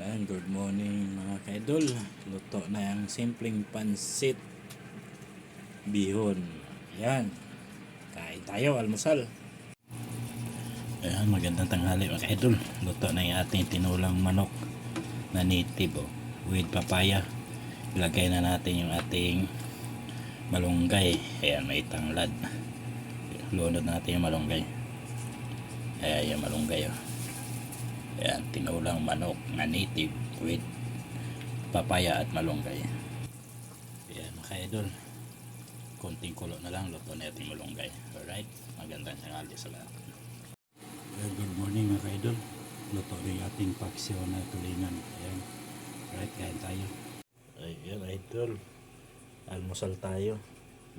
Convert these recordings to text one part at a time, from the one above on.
Ayan, good morning mga kaidol. Luto na yung simpleng pansit bihon. Ayan, kain tayo, almusal. Ayan, magandang tanghali mga kaidol. Luto na yung ating tinulang manok na native with papaya. Ilagay na natin yung ating malunggay. Ayan, may tanglad. Lunod natin yung malunggay. Ayan, yung malunggay Ayan, tinulang manok na native with papaya at malunggay. Ayan mga idol, konting kulo na lang, luto na ating malunggay. Alright, magandang tanghali sa lahat. Good morning mga idol. Luto na yung ating paksiw na tulingan. Ayan, alright, kain tayo. Ayan idol, almusal tayo.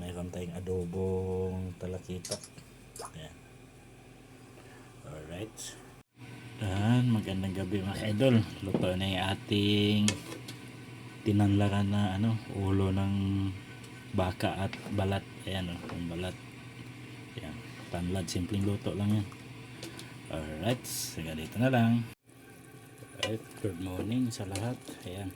Mayroon tayong adobong talakita. Ayan. Alright. Magandang gabi mga idol. Luto na yung ating tinanlaran na ulo ng baka at balat. Ayan yung balat. Ayan, tanlad, simpleng luto lang yan. Alright, sige dito na lang. Alright, good morning sa lahat. Ayan,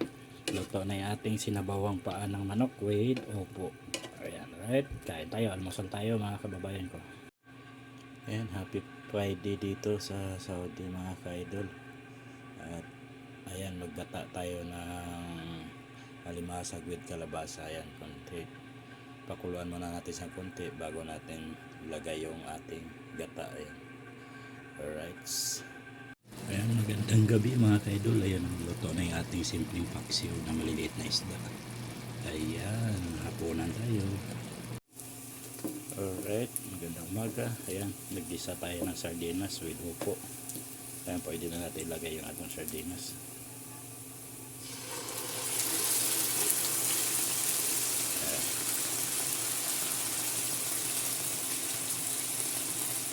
luto na yung ating sinabawang paa ng manok with opo. Ayan, alright, kain tayo, almusal tayo mga kababayan ko. Ayan, happy Friday dito sa Saudi mga ka-idol. At ayan, maggata tayo ng alimasag with kalabasa. Ayan, konti. Pakuluan muna natin sa konti bago natin ilagay yung ating gata. Ayan. Alright. Ayan, magandang gabi mga ka-idol. Ayan, luto na yung ating simpleng paksiw na maliliit na isda. Ayan, hapunan tayo. Alright, magandang umaga. Ayan, naggisa tayo ng sardinas with upo. Ayan, pwede na natin ilagay yung atong sardinas. Ayan.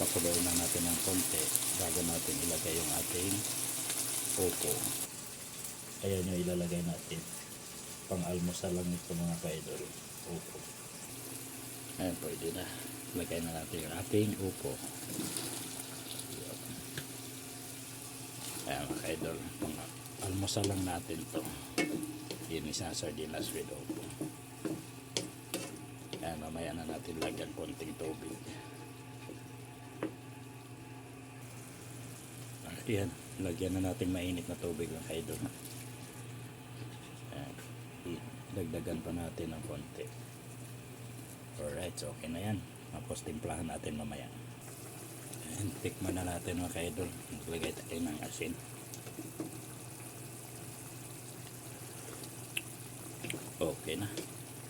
Pakuloyin na natin ng konti bago natin ilagay yung ating upo. Ayan yung ilalagay natin. Pang almusal lang ito mga ka-idol. Upo. Ayan, pwede na. Lagay na natin yung ating upo. Ayan mga idol, almusal lang natin to. Yun isang sardinas with upo. Ayan, mamaya na natin lagyan konting tubig. Ayan, lagyan na natin mainit na tubig mga idol. Ayan, dagdagan pa natin ng konti. Alright, so okay na yan. Tapos timplahan natin mamaya. Ayan, tikman na natin mga ka-idol. Maglagay tayo ng asin. Okay na.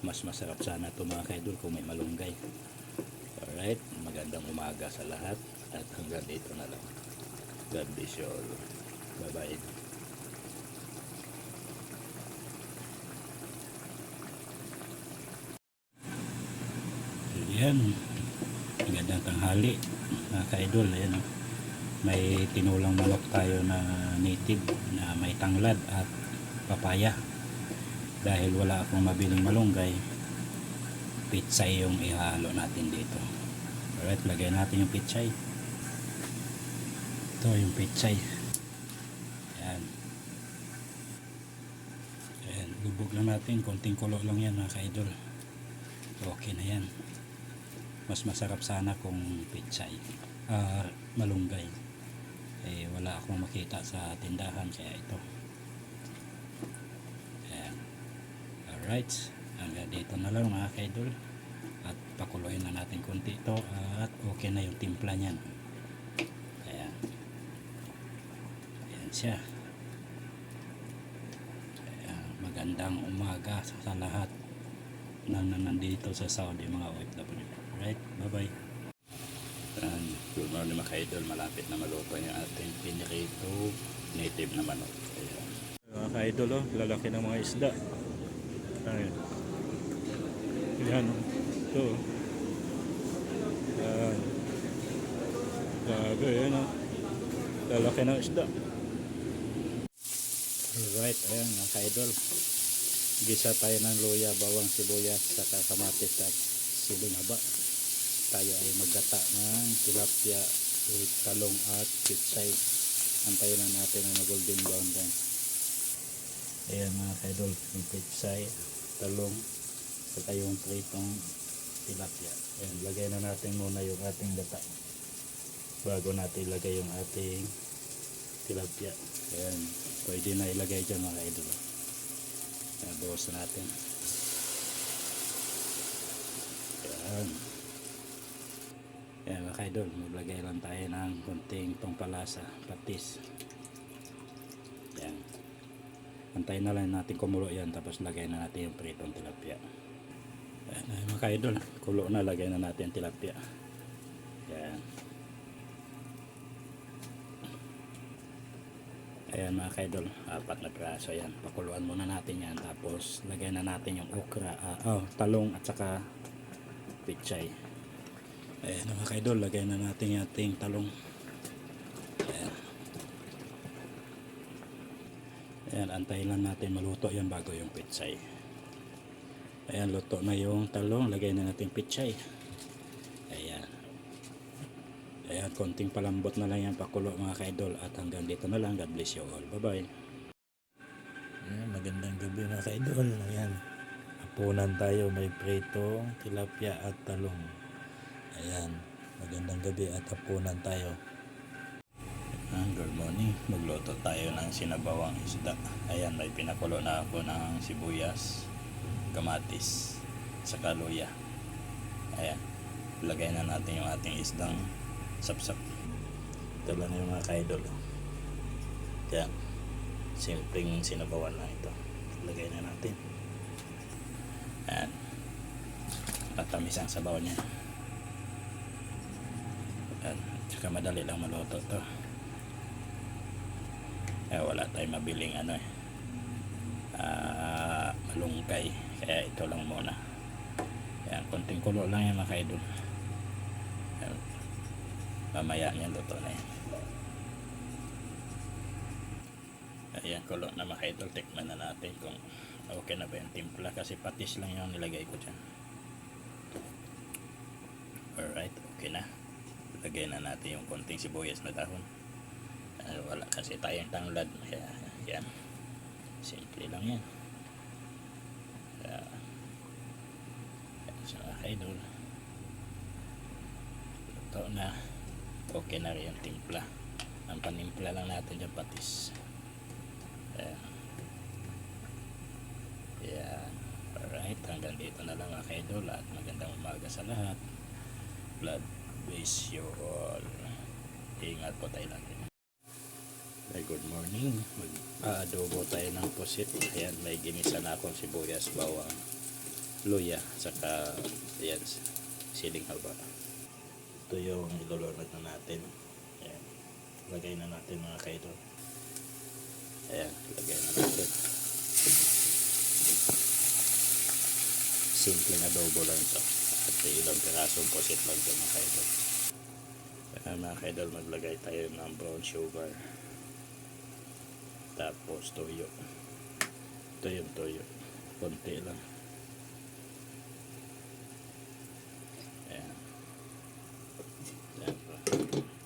Mas masarap sana ito mga ka-idol kung may malunggay. Alright, magandang umaga sa lahat. At hanggang dito na lang. God bless you all. Bye bye. Ayan, magandang tanghali mga ka-idol. Ayan, may tinulang manok tayo na native na may tanglad at papaya. Dahil wala akong mabiling malunggay, pitsay yung ihalo natin dito. Alright, lagay natin yung pitsay. Ito yung pitsay. Ayan. Ayan, lubog lang natin, konting kulo lang yan mga ka-idol. Okay na yan. Mas masarap sana kung pitsay, malunggay. Wala akong makita sa tindahan kaya ito. Ayan. Alright, hanggang dito na lang mga ka-idol. At pakuloyin na natin konti ito at okay na yung timpla nyan. Ayan. Ayan siya. Ayan. Magandang umaga sa lahat na nandito sa Saudi mga OFW. Alright, bye-bye. Good morning mga ka-idol. Malapit na maluto yung ating pinirito native na manok. Ayan. Mga ka-idol, lalaki ng mga isda. Ayan. Ayan. Ito. Ayan. Grabe, ayan lalaki ng isda. Alright, ayan mga ka-idol. Gisa tayo ng luya, bawang, sibuyas, saka kamatis at siling haba. Tayo ay maggata ng tilapia with talong at pitsay. Antayin lang natin na golden brown din. Ayan mga kaidol, yung pitsay, talong, saka yung pritong tilapia. Ayan, lagay na natin muna yung ating gata bago natin ilagay yung ating tilapia. Ayan, pwede na ilagay dyan mga kaidol. Ayan, buhos natin. Ayan. Ayan mga kaidol, maglagay lang tayo ng konting pampalasa, patis. Ayan. Antayin na lang natin kumulo yan, tapos lagay na natin yung pritong tilapia. Ayan mga kaidol, kulo na, lagay na natin yung tilapia. Ayan. Ayan mga kaidol, 4 na piraso yan. Pakuluan muna natin yan, tapos lagay na natin yung okra, talong at saka pichay. Ayan mga kaidol, lagay na natin yung ating talong. Ayan. Ayan, antayin lang natin maluto yan bago yung pichay. Ayan, luto na yung talong, lagay na natin pichay. Ayan. Ayan, konting palambot na lang yan pakulo mga kaidol. At hanggang dito na lang. God bless you all. Bye-bye. Ayan, magandang gabi mga kaidol. Ayan, hapunan tayo. May pritong tilapia at talong. Ayan, magandang gabi at hapunan tayo. Good morning. Magluto tayo ng sinabawang isda. Ayan, may pinakulo na ako ng sibuyas, kamatis, saka luya. Ayan, lagay na natin yung ating isdang sapsap. Ito lang yung mga kaidol. Ayan, simpleng sinabawan na ito. Lagay na natin. Ayan, matamis ang sabaw niya. Ayan, saka madali lang maluto to. Wala tayong mabiling malungkay, kaya ito lang muna. Ayan, konting kulo lang yan mga kaidol. Ayan, mamaya yan luto na yan. Ayan, kulo na mga kaidol. Tikman na natin kung okay na ba yung timpla, kasi patis lang yung nilagay ko dyan. Alright, okay na. Lagay na natin yung konting sibuyas na dahon. Wala kasi tayong tanglad, kaya yan, simple lang yan. Kaya sa idol, ito na, okay na rin yung timpla. Ang panimpla lang natin yung patis. Yan. Alright, hanggang dito na lang mga idol, at magandang umaga sa lahat. God bless you all. Ingat po tayo lagi. Good morning. Mag-aadobo tayo ng pusit. Ayan, may ginisa na akong sibuyas, bawang, luya, saka ayan, siling haba. Ito yung ilulunod na natin. Ayan, lagay na natin mga kaidol. Ayan, lagay na natin. Simpleng adobo lang ito. At ilang pirasong pusit lang ito mga kaidol. Ayan mga kaidol, maglagay tayo ng brown sugar. Tapos toyo. Ito yung toyo, konti lang. Ayan. Ayan.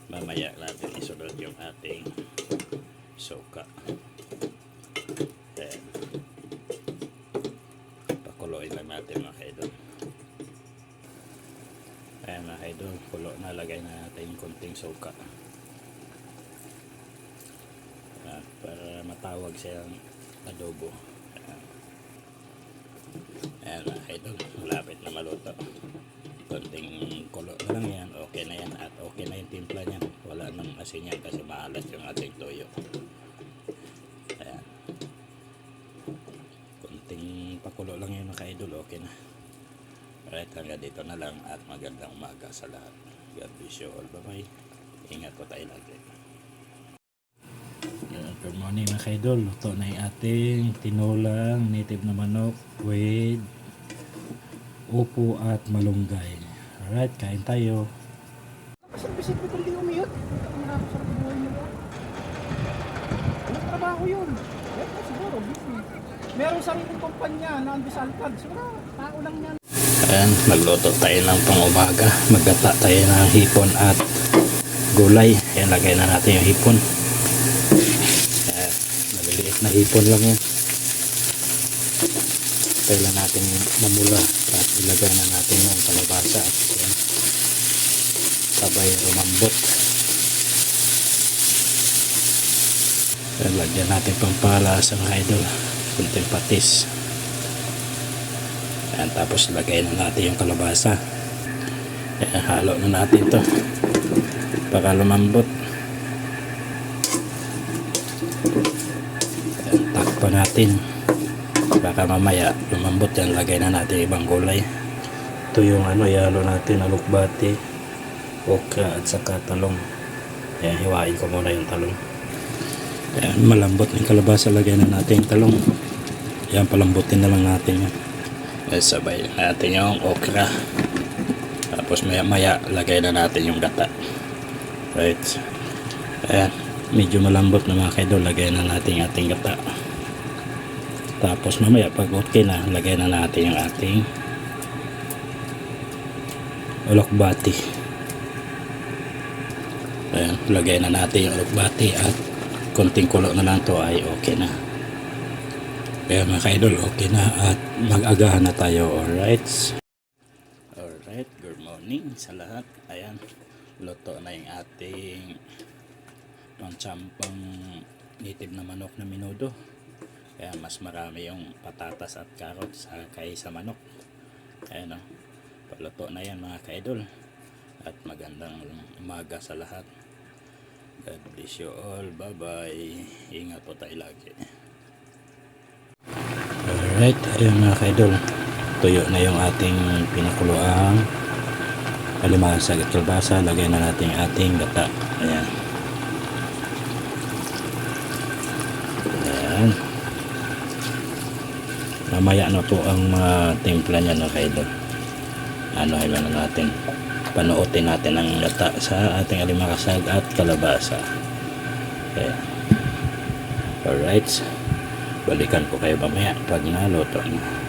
Mamaya natin isunod yung ating suka. Ayan. Pakuloyin lang natin mga kaidol. Ayan mga kaidol, kulo na, lagay na natin yung konting suka. Para matawag siyang adobo. Ayan mga idol, malapit na maluto. Konting kulo na lang yan, okay na yan. At okay na yung timpla niyan. Wala nang asin yan kasi maalat yung ating toyo. Ayan, konting pakulo lang yan mga idol, okay na. Alright, hanggang dito na lang, at magandang umaga sa lahat. God bless you all. Bye bye. Ingat po tayo lagi. Good morning mga kaidol. Luto na yung ating tinulang native na manok with upo at malunggay. Alright, kain tayo. Kasi ko kung di umiyot. Nakakasarap sa buhay nila. Anong trabaho yun? Siguro, business. Merong sariling kumpanya na ando sa Alcad. Siguro, tao lang yan. Ayan, magluto tayo ng pang-umaga. Maggata tayo ng hipon at gulay. Ayan, lagay na natin yung hipon. Maliliit na hipon lang yan. Hintay lang natin mamula at ilagay na natin yung kalabasa at yan, sabay lumambot. Lagyan natin pampalasa mga idol, kunting patis. Yan, tapos lagay na natin yung kalabasa. Yan, halo na natin to para lumambot. Yan, takpan natin baka mamaya lumambot. Yan, lagay na natin ibang gulay. Ito yung ihalo natin, alukbati, okra at saka talong. Yan, hiwain ko muna yung talong. Yan, malambot yung kalabasa, lagay na natin yung talong. Yan, palambutin na lang natin yan. Yan, sabay natin yung okra. Tapos maya maya lagay na natin yung gata. Right. Ayan, medyo malambot na mga kaidol, lagay na natin yung ating gata. Tapos mamaya pag okay na, lagay na natin yung ating alokbati. Ayan, lagay na natin yung alokbati at konting kulo na lang to ay okay na. Kaya mga kaidol, okay na at mag-agahan na tayo. Alright, good morning sa lahat. Ayan, luto na yung ating pangsampang native na manok na minudo. Kaya mas marami yung patatas at carrots kaysa manok. Ayan o, paluto na yan mga kaidol. At magandang umaga sa lahat. God bless you all. Bye bye. Ingat po tayo lagi. Alright, ayun mga kaidol, tuyo na yung ating pinakuluang alimasag at kalbasa. Lagay na natin ating gata. Ayan. Ayan. Mamaya na po ang mga timpla niya mga kaidol. Ilan na natin, panuotin natin ang gata sa ating alimakasag at kalabasa. Ayan. Alright, balikan ko kayo mamaya pag naluto na.